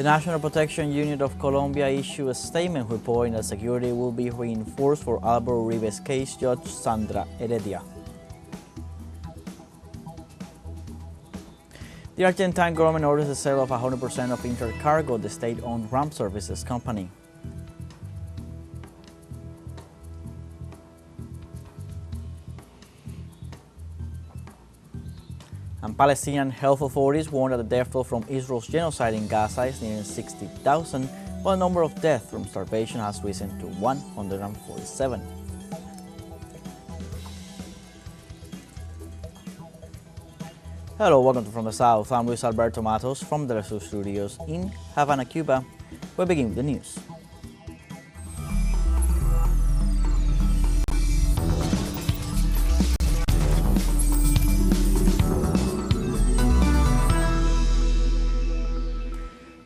National Protection Unit of Colombia issued a statement reporting that security will be reinforced for Álvaro Uribe's case, Judge Sandra Heredia. The Argentine government orders the sale of 100% of Intercargo, the state-owned ramp services company. And Palestinian health authorities warn that the death toll from Israel's genocide in Gaza is nearing 60,000, while the number of deaths from starvation has risen to 147. Hello, welcome to From the South. I'm Luis Alberto Matos from the teleSUR studios in Havana, Cuba. We begin with the news.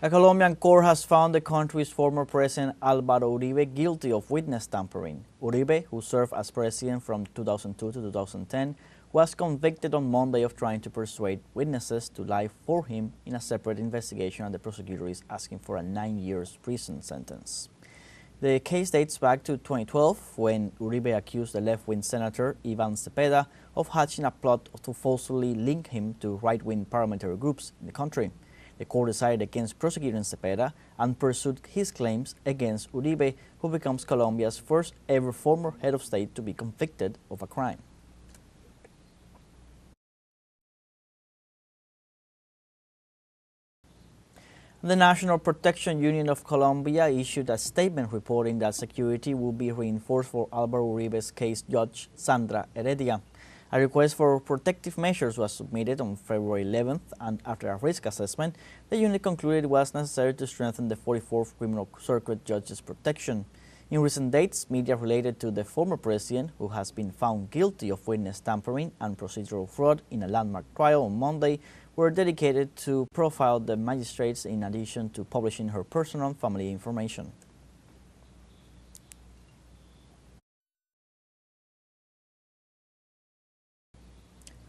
A Colombian court has found the country's former president Álvaro Uribe guilty of witness tampering. Uribe, who served as president from 2002 to 2010, was convicted on Monday of trying to persuade witnesses to lie for him in a separate investigation, and the prosecutor is asking for a 9-year prison sentence. The case dates back to 2012, when Uribe accused the left-wing senator Iván Cepeda of hatching a plot to falsely link him to right-wing paramilitary groups in the country. The court decided against prosecuting Cepeda and pursued his claims against Uribe, who becomes Colombia's first ever former head of state to be convicted of a crime. The National Protection Union of Colombia issued a statement reporting that security will be reinforced for Álvaro Uribe's case, Judge Sandra Heredia. A request for protective measures was submitted on February 11th, and after a risk assessment, the unit concluded it was necessary to strengthen the 44th Criminal Circuit Judge's protection. In recent dates, media related to the former president, who has been found guilty of witness tampering and procedural fraud in a landmark trial on Monday, were dedicated to profile the magistrates in addition to publishing her personal and family information.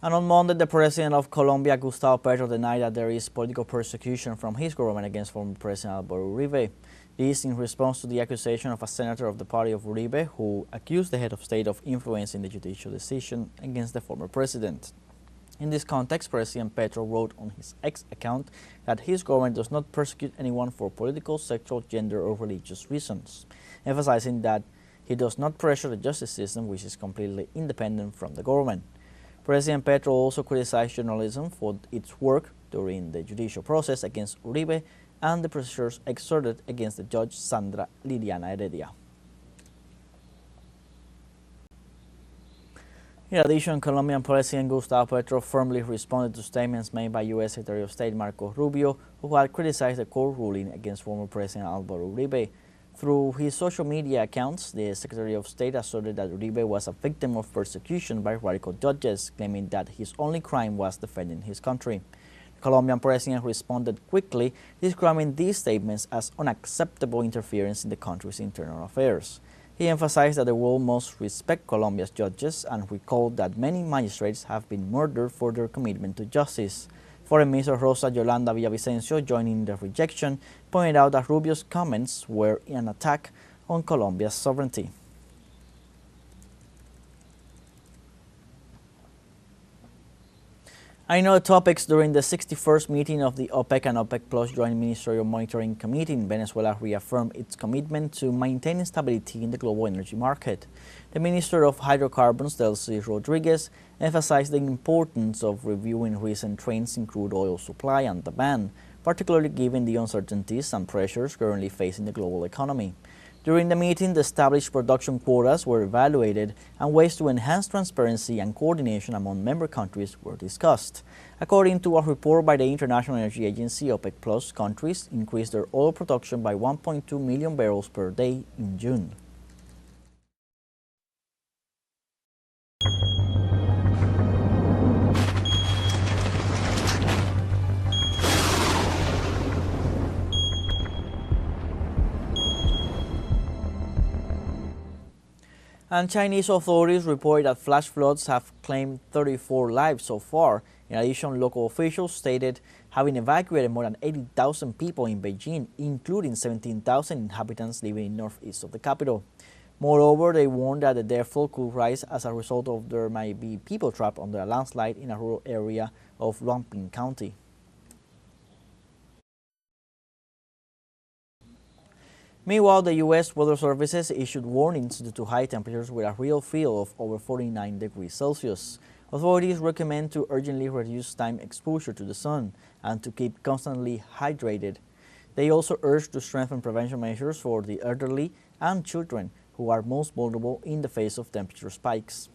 And on Monday, the president of Colombia, Gustavo Petro, denied that there is political persecution from his government against former President Álvaro Uribe. This in response to the accusation of a senator of the party of Uribe, who accused the head of state of influencing the judicial decision against the former president. In this context, President Petro wrote on his X account that his government does not persecute anyone for political, sexual, gender, or religious reasons, emphasizing that he does not pressure the justice system, which is completely independent from the government. President Petro also criticized journalism for its work during the judicial process against Uribe and the pressures exerted against the judge Sandra Liliana Heredia. In addition, Colombian President Gustavo Petro firmly responded to statements made by U.S. Secretary of State Marco Rubio, who had criticized the court ruling against former President Álvaro Uribe. Through his social media accounts, the Secretary of State asserted that Uribe was a victim of persecution by radical judges, claiming that his only crime was defending his country. The Colombian president responded quickly, describing these statements as unacceptable interference in the country's internal affairs. He emphasized that the world must respect Colombia's judges and recalled that many magistrates have been murdered for their commitment to justice. Foreign Minister Rosa Yolanda Villavicencio, joining the rejection, pointed out that Rubio's comments were an attack on Colombia's sovereignty. In other topics, during the 61st meeting of the OPEC and OPEC Plus Joint Ministerial Monitoring Committee, Venezuela reaffirmed its commitment to maintaining stability in the global energy market. The Minister of Hydrocarbons, Delcy Rodriguez, emphasized the importance of reviewing recent trends in crude oil supply and demand, particularly given the uncertainties and pressures currently facing the global economy. During the meeting, the established production quotas were evaluated and ways to enhance transparency and coordination among member countries were discussed. According to a report by the International Energy Agency, OPEC Plus countries increased their oil production by 1.2 million barrels per day in June. And Chinese authorities report that flash floods have claimed 34 lives so far In addition, local officials stated having evacuated more than 80,000 people in Beijing, including 17,000 inhabitants living in northeast of the capital. Moreover, they warned that the death toll could rise as a result of there might be people trapped under a landslide in a rural area of Luanping County. Meanwhile, the U.S. Weather Services issued warnings due to high temperatures with a real feel of over 49 degrees Celsius. Authorities recommend to urgently reduce time exposure to the sun and to keep constantly hydrated. They also urge to strengthen prevention measures for the elderly and children who are most vulnerable in the face of temperature spikes.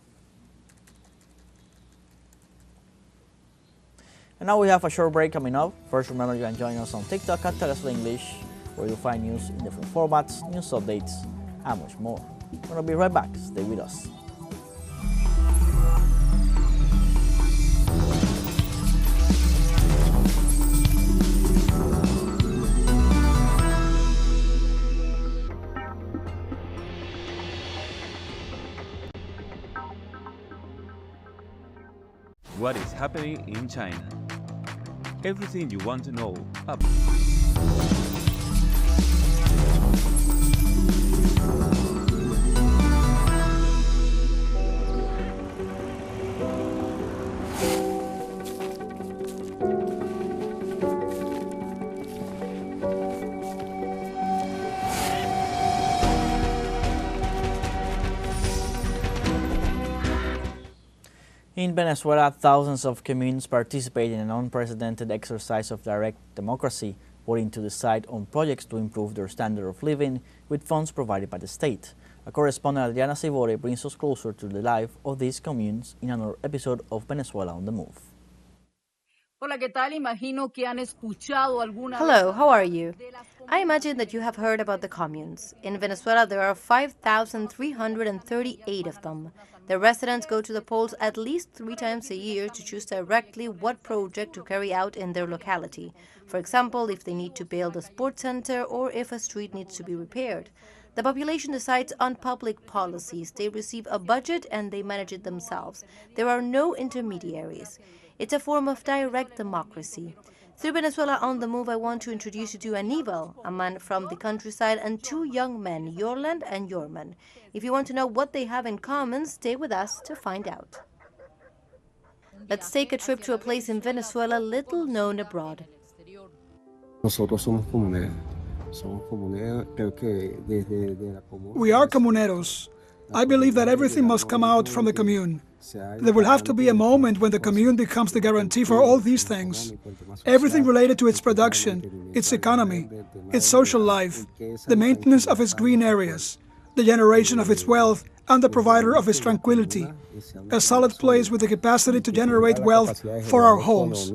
And now we have a short break coming up. First, remember you can join us on TikTok at teleSUR English, where you'll find news in different formats, news updates, and much more. We're going to be right back. Stay with us. What is happening in China? Everything you want to know about. In Venezuela, thousands of communes participate in an unprecedented exercise of direct democracy, voting to decide on projects to improve their standard of living with funds provided by the state. Our correspondent Adriana Sibore brings us closer to the life of these communes in another episode of Venezuela on the Move. Hello, how are you? I imagine that you have heard about the communes. In Venezuela, there are 5,338 of them. The residents go to the polls at least 3 times a year to choose directly what project to carry out in their locality. For example, if they need to build a sports center or if a street needs to be repaired. The population decides on public policies. They receive a budget and they manage it themselves. There are no intermediaries. It's a form of direct democracy. Through Venezuela on the Move, I want to introduce you to Aníbal, a man from the countryside, and 2 young men, Yorland and Yorman. If you want to know what they have in common, stay with us to find out. Let's take a trip to a place in Venezuela little known abroad. We are comuneros. I believe that everything must come out from the commune. There will have to be a moment when the commune becomes the guarantee for all these things. Everything related to its production, its economy, its social life, the maintenance of its green areas, the generation of its wealth, and the provider of its tranquility. A solid place with the capacity to generate wealth for our homes.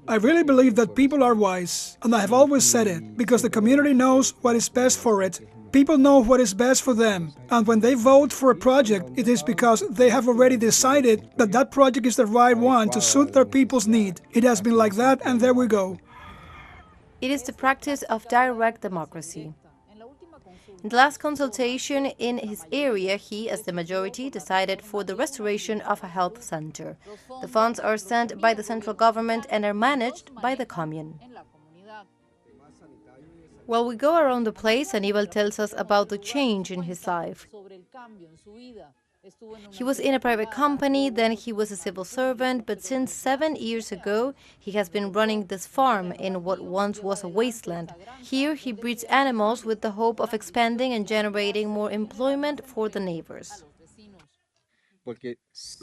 I really believe that people are wise, and I have always said it, because the community knows what is best for it. People know what is best for them, and when they vote for a project, it is because they have already decided that that project is the right one to suit their people's need. It has been like that, and there we go. It is the practice of direct democracy. In the last consultation in his area, he, as the majority, decided for the restoration of a health center. The funds are sent by the central government and are managed by the commune. While we go around the place, Aníbal tells us about the change in his life. He was in a private company, then he was a civil servant, but since 7 years ago, he has been running this farm in what once was a wasteland. Here, he breeds animals with the hope of expanding and generating more employment for the neighbors.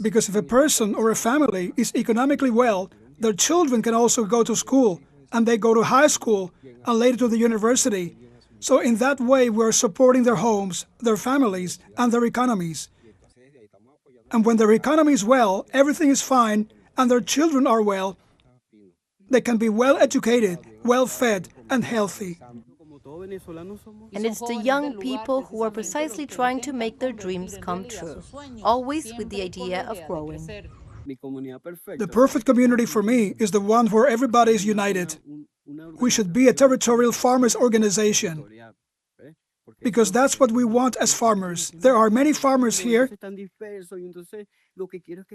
Because if a person or a family is economically well, their children can also go to school, and they go to high school, and later to the university. So in that way, we're supporting their homes, their families, and their economies. And when their economy is well, everything is fine, and their children are well, they can be well educated, well fed, and healthy. And it's the young people who are precisely trying to make their dreams come true, always with the idea of growing. The perfect community for me is the one where everybody is united. We should be a territorial farmers' organization. because that's what we want as farmers. There are many farmers here,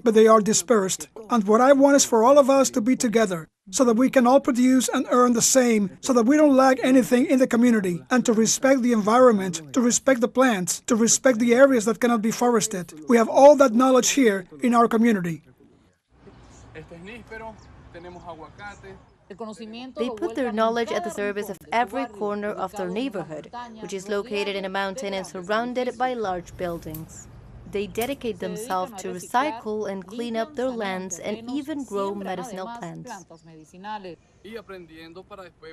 but they are dispersed. And what I want is for all of us to be together, so that we can all produce and earn the same, so that we don't lack anything in the community, and to respect the environment, to respect the plants, to respect the areas that cannot be forested. We have all that knowledge here in our community. They put their knowledge at the service of every corner of their neighborhood, which is located in a mountain and surrounded by large buildings. They dedicate themselves to recycle and clean up their lands and even grow medicinal plants.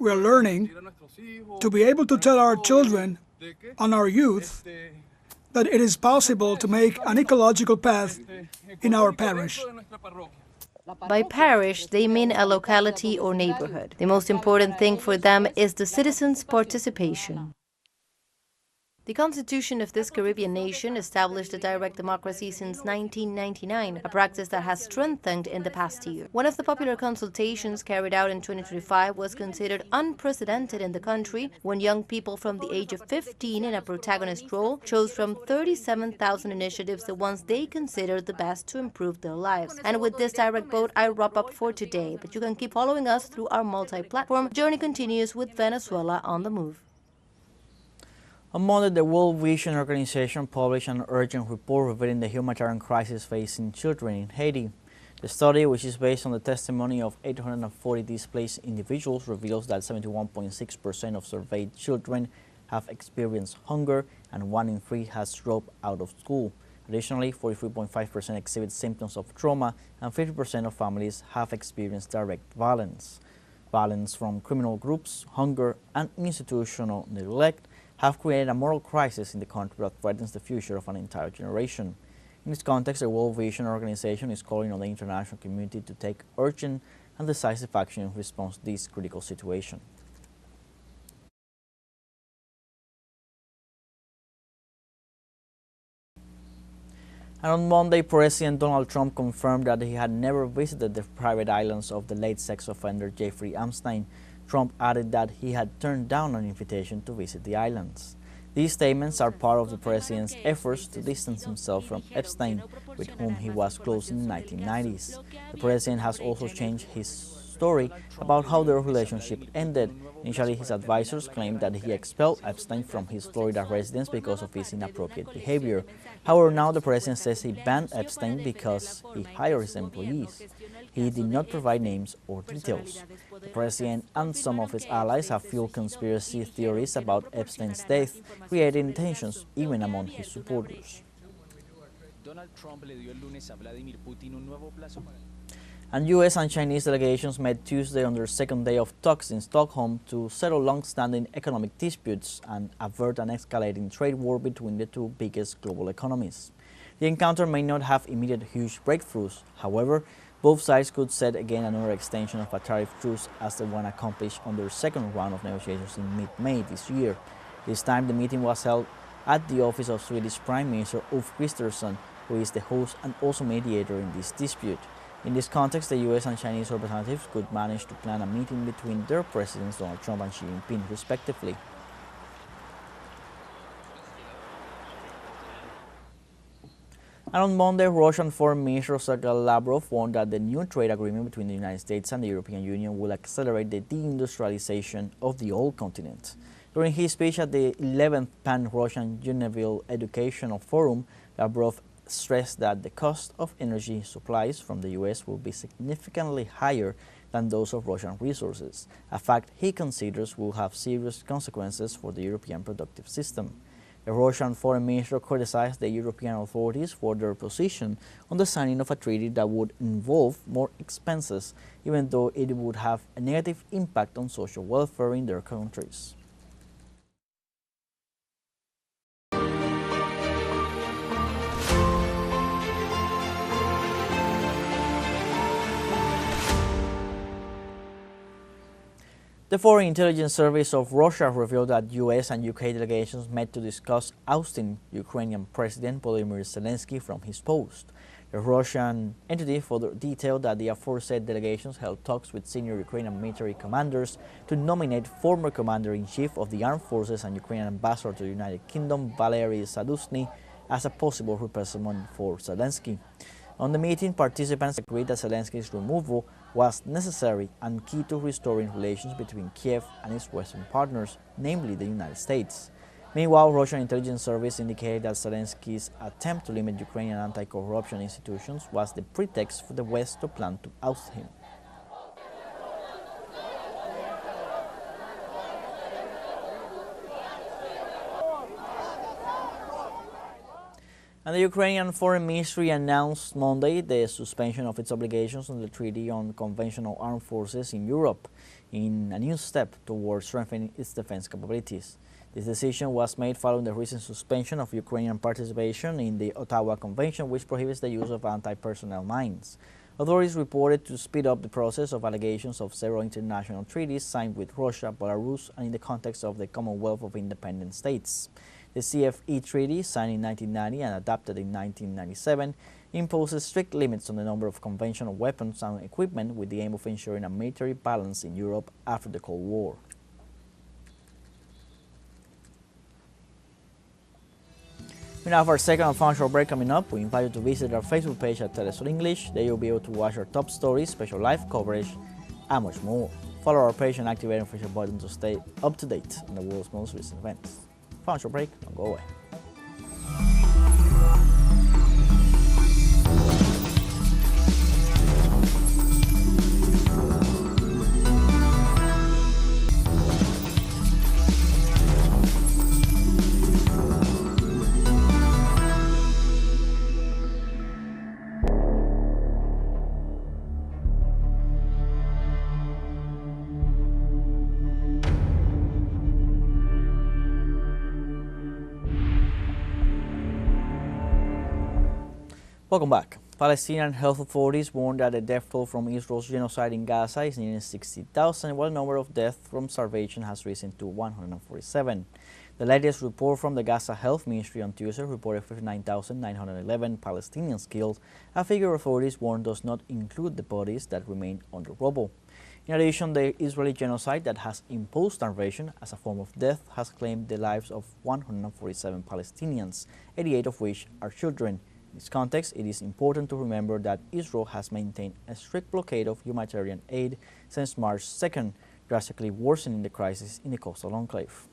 We are learning to be able to tell our children and our youth that it is possible to make an ecological path in our parish. By parish, they mean a locality or neighborhood. The most important thing for them is the citizens' participation. The constitution of this Caribbean nation established a direct democracy since 1999, a practice that has strengthened in the past year. One of the popular consultations carried out in 2025 was considered unprecedented in the country when young people from the age of 15 in a protagonist role chose from 37,000 initiatives the ones they considered the best to improve their lives. And with this direct vote, I wrap up for today, but you can keep following us through our multi-platform. Journey continues with Venezuela on the Move. On Monday, the World Vision Organization published an urgent report revealing the humanitarian crisis facing children in Haiti. The study, which is based on the testimony of 840 displaced individuals, reveals that 71.6% of surveyed children have experienced hunger and 1 in 3 has dropped out of school. Additionally, 43.5% exhibit symptoms of trauma and 50% of families have experienced direct violence. Violence from criminal groups, hunger, and institutional neglect have created a moral crisis in the country that threatens the future of an entire generation. In this context, the World Vision Organization is calling on the international community to take urgent and decisive action in response to this critical situation. And on Monday, President Donald Trump confirmed that he had never visited the private islands of the late sex offender Jeffrey Epstein. Trump added that he had turned down an invitation to visit the islands. These statements are part of the president's efforts to distance himself from Epstein, with whom he was close in the 1990s. The president has also changed his story about how their relationship ended. Initially, his advisors claimed that he expelled Epstein from his Florida residence because of his inappropriate behavior. However, now the president says he banned Epstein because he hired his employees. He did not provide names or details. The president and some of his allies have fueled conspiracy theories about Epstein's death, creating tensions even among his supporters. And U.S. and Chinese delegations met Tuesday on their second day of talks in Stockholm to settle long-standing economic disputes and avert an escalating trade war between the two biggest global economies. The encounter may not have immediate huge breakthroughs. However, both sides could set again another extension of a tariff truce as the one accomplished on their second round of negotiations in mid-May this year. This time, the meeting was held at the office of Swedish Prime Minister Ulf Kristersson, who is the host and also mediator in this dispute. In this context, the U.S. and Chinese representatives could manage to plan a meeting between their presidents Donald Trump and Xi Jinping, respectively. And on Monday, Russian Foreign Minister Sergei Lavrov warned that the new trade agreement between the United States and the European Union will accelerate the deindustrialization of the old continent. During his speech at the 11th Pan-Russian Geneva Educational Forum, Lavrov stressed that the cost of energy supplies from the U.S. will be significantly higher than those of Russian resources, a fact he considers will have serious consequences for the European productive system. The Russian foreign minister criticized the European authorities for their position on the signing of a treaty that would involve more expenses, even though it would have a negative impact on social welfare in their countries. The Foreign Intelligence Service of Russia revealed that U.S. and UK delegations met to discuss ousting Ukrainian President Volodymyr Zelensky from his post. The Russian entity further detailed that the aforesaid delegations held talks with senior Ukrainian military commanders to nominate former Commander-in-Chief of the Armed Forces and Ukrainian Ambassador to the United Kingdom, Valery Sadusny, as a possible replacement for Zelensky. On the meeting, participants agreed that Zelensky's removal was necessary and key to restoring relations between Kiev and its Western partners, namely the United States. Meanwhile, Russian intelligence service indicated that Zelensky's attempt to limit Ukrainian anti-corruption institutions was the pretext for the West to plan to oust him. And the Ukrainian Foreign Ministry announced Monday the suspension of its obligations under the Treaty on Conventional Armed Forces in Europe, in a new step towards strengthening its defense capabilities. This decision was made following the recent suspension of Ukrainian participation in the Ottawa Convention, which prohibits the use of anti-personnel mines. Authorities reported to speed up the process of allegations of several international treaties signed with Russia, Belarus, and in the context of the Commonwealth of Independent States. The CFE Treaty, signed in 1990 and adopted in 1997, imposes strict limits on the number of conventional weapons and equipment with the aim of ensuring a military balance in Europe after the Cold War. We now have our second and final short break coming up. We invite you to visit our Facebook page at teleSUR English. There you'll be able to watch our top stories, special live coverage, and much more. Follow our page and activate the notification button to stay up to date on the world's most recent events. Final short break, don't go away. Welcome back. Palestinian health authorities warned that the death toll from Israel's genocide in Gaza is nearly 60,000, while the number of deaths from starvation has risen to 147. The latest report from the Gaza Health Ministry on Tuesday reported 59,911 Palestinians killed, a figure authorities warned does not include the bodies that remain under rubble. In addition, the Israeli genocide that has imposed starvation as a form of death has claimed the lives of 147 Palestinians, 88 of which are children. In this context, it is important to remember that Israel has maintained a strict blockade of humanitarian aid since March 2nd, drastically worsening the crisis in the coastal enclave.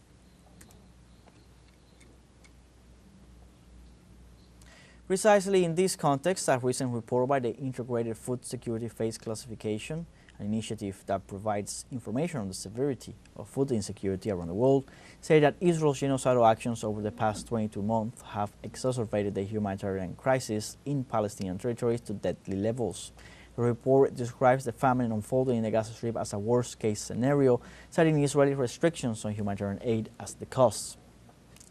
Precisely in this context, a recent report by the Integrated Food Security Phase Classification, an initiative that provides information on the severity of food insecurity around the world, say that Israel's genocidal actions over the past 22 months have exacerbated the humanitarian crisis in Palestinian territories to deadly levels. The report describes the famine unfolding in the Gaza Strip as a worst-case scenario, citing Israeli restrictions on humanitarian aid as the cause.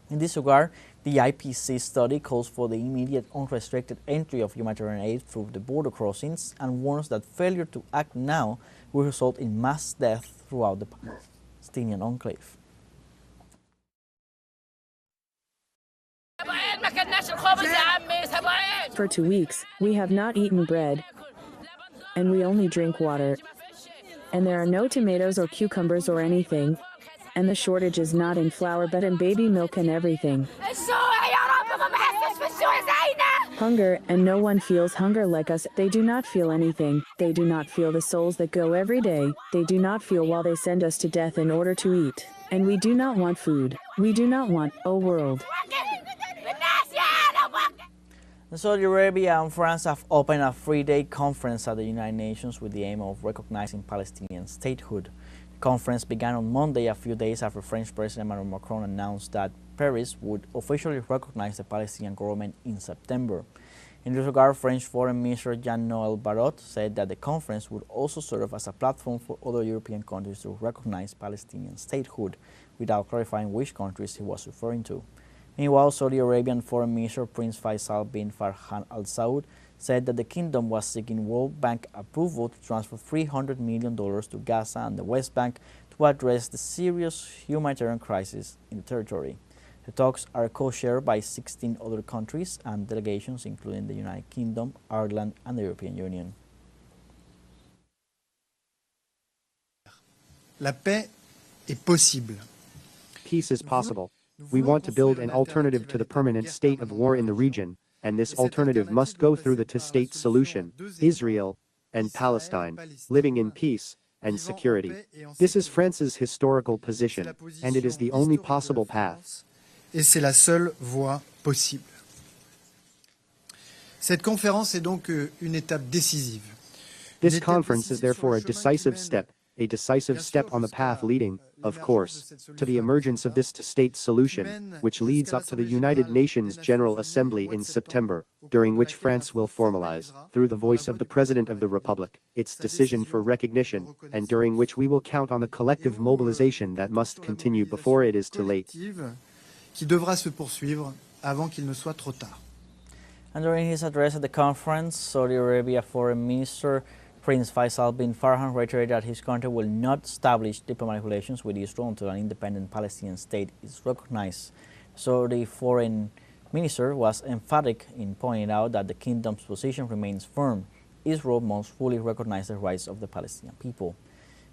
In this regard, the IPC study calls for the immediate unrestricted entry of humanitarian aid through the border crossings and warns that failure to act now will result in mass death throughout the Palestinian enclave. For 2 weeks, we have not eaten bread, and we only drink water. And there are no tomatoes or cucumbers or anything. And the shortage is not in flour but in baby milk and everything. Hunger, and no one feels hunger like us. They do not feel anything. They do not feel the souls that go every day. They do not feel while they send us to death in order to eat. And we do not want food. We do not want, oh world. Saudi Arabia and France have opened a 3-day conference at the United Nations with the aim of recognizing Palestinian statehood. The conference began on Monday, a few days after French President Emmanuel Macron announced that Paris would officially recognize the Palestinian government in September. In this regard, French Foreign Minister Jean-Noël Barrot said that the conference would also serve as a platform for other European countries to recognize Palestinian statehood, without clarifying which countries he was referring to. Meanwhile, Saudi Arabian Foreign Minister Prince Faisal bin Farhan Al Saud said that the kingdom was seeking World Bank approval to transfer $300 million to Gaza and the West Bank to address the serious humanitarian crisis in the territory. The talks are co-chaired by 16 other countries and delegations, including the United Kingdom, Ireland, and the European Union. La paix est possible. Peace is possible. We want to build an alternative to the permanent state of war in the region, and this alternative must go through the two-state solution, Israel and Palestine, living in peace and security. This is France's historical position, and it is the only possible path. Et c'est la seule voie possible. Cette conférence est donc une étape décisive. This conference is therefore a decisive step on the path leading, of course, to the emergence of this two-state solution, which leads up to the United Nations General Assembly in September, during which France will formalize, through the voice of the President of the Republic, its decision for recognition, and during which we will count on the collective mobilization that must continue before it is too late. Qui devra se poursuivre avant qu'il ne soit trop tard. And during his address at the conference, Saudi Arabia Foreign Minister Prince Faisal bin Farhan reiterated that his country will not establish diplomatic relations with Israel until an independent Palestinian state is recognized. So the foreign minister was emphatic in pointing out that the kingdom's position remains firm. Israel must fully recognize the rights of the Palestinian people.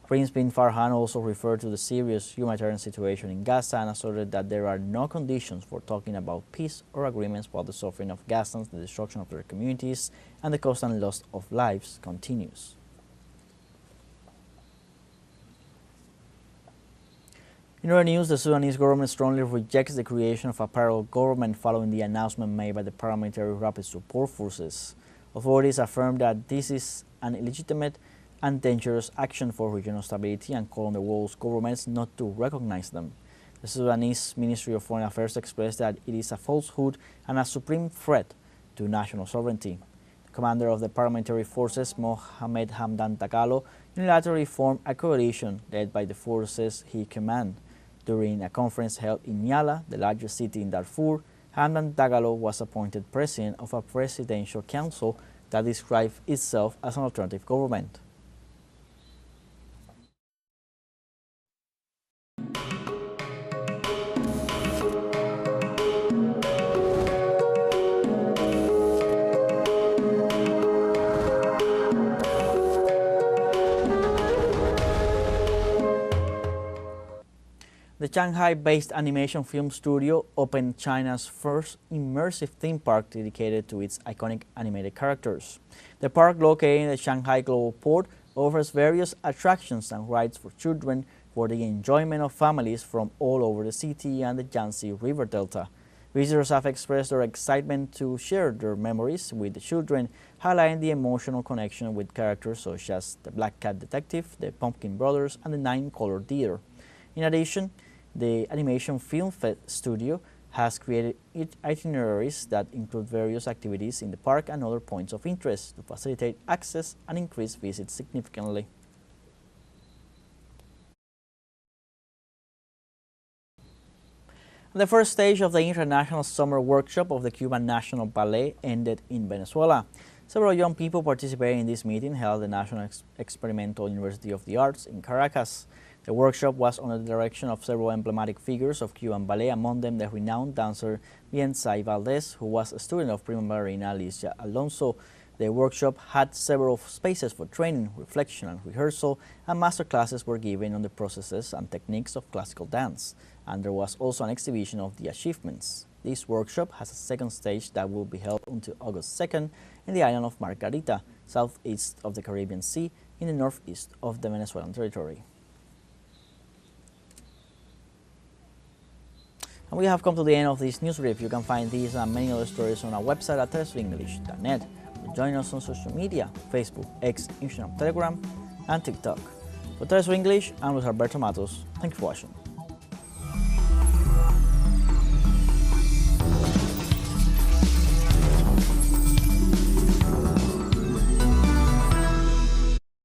Prince bin Farhan also referred to the serious humanitarian situation in Gaza and asserted that there are no conditions for talking about peace or agreements while the suffering of Gazans, the destruction of their communities, and the constant loss of lives continues. In other news, the Sudanese government strongly rejects the creation of a parallel government following the announcement made by the paramilitary Rapid Support Forces. Authorities affirm that this is an illegitimate and dangerous action for regional stability and call on the world's governments not to recognize them. The Sudanese Ministry of Foreign Affairs expressed that it is a falsehood and a supreme threat to national sovereignty. The commander of the paramilitary forces, Mohamed Hamdan Dagalo, unilaterally formed a coalition led by the forces he commanded. During a conference held in Nyala, the largest city in Darfur, Hamdan Dagalo was appointed president of a presidential council that described itself as an alternative government. The Shanghai-based animation film studio opened China's first immersive theme park dedicated to its iconic animated characters. The park, located in the Shanghai Global Port, offers various attractions and rides for children for the enjoyment of families from all over the city and the Yangtze River Delta. Visitors have expressed their excitement to share their memories with the children, highlighting the emotional connection with characters such as the Black Cat Detective, the Pumpkin Brothers, and the Nine-Colored Deer. In addition, the animation film studio has created itineraries that include various activities in the park and other points of interest to facilitate access and increase visits significantly. The first stage of the International Summer Workshop of the Cuban National Ballet ended in Venezuela. Several young people participated in this meeting held at the National Experimental University of the Arts in Caracas. The workshop was under the direction of several emblematic figures of Cuban ballet, among them the renowned dancer Biensay Valdez, who was a student of prima ballerina Alicia Alonso. The workshop had several spaces for training, reflection, and rehearsal, and master classes were given on the processes and techniques of classical dance. And there was also an exhibition of the achievements. This workshop has a second stage that will be held until August 2nd in the island of Margarita, southeast of the Caribbean Sea, in the northeast of the Venezuelan territory. And we have come to the end of this news brief. You can find these and many other stories on our website at telesurenglish.net. Join us on social media, Facebook, X, Instagram, Telegram, and TikTok. For TeleSUR English, I'm Luis Alberto Matos. Thank you for watching.